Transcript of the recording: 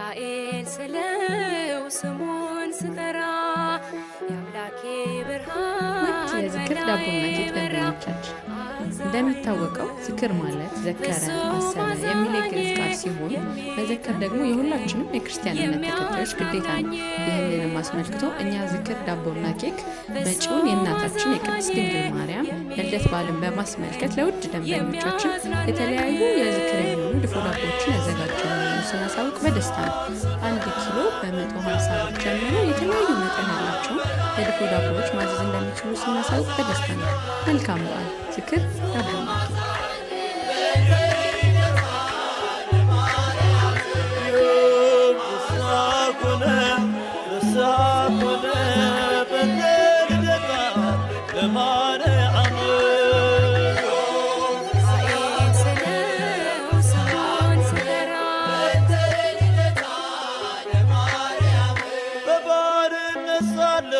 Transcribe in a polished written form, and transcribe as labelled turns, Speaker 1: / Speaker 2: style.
Speaker 1: ሚካኤል ስለው ስሙን ስጠራ የአምላኬ ብርሃን
Speaker 2: የዝክር ዳቦና ኬክ ደንበኞቻችን እንደሚታወቀው ዝክር ማለት ዘከረ፣ አሰበ የሚል የግዕዝ ቃል ሲሆን መዘከር ደግሞ የሁላችንም የክርስቲያን እምነት ተከታዮች ግዴታ ነው። ይህንንም አስመልክቶ እኛ ዝክር ዳቦና ኬክ መጪውን የእናታችን የቅድስት ድንግል ማርያም የልደት በዓልን በማስመልከት ለውድ ደንበኞቻችን የተለያዩ የዝክር የሚሆኑ ድፎ ዳቦዎችን ያዘጋጀነው ስናሳውቅ በደስታ ነው። 1 ኪሎ በ150 ብር ጀምሮ የተለያዩ መጠን ያላቸውን የድፎ ዳቦዎች ማዘዝ እንደሚችሉ ስናሳውቅ በደስታ ነው። መልካም በዓል። ዝክር ዳቦና
Speaker 3: በባርነት ሳለ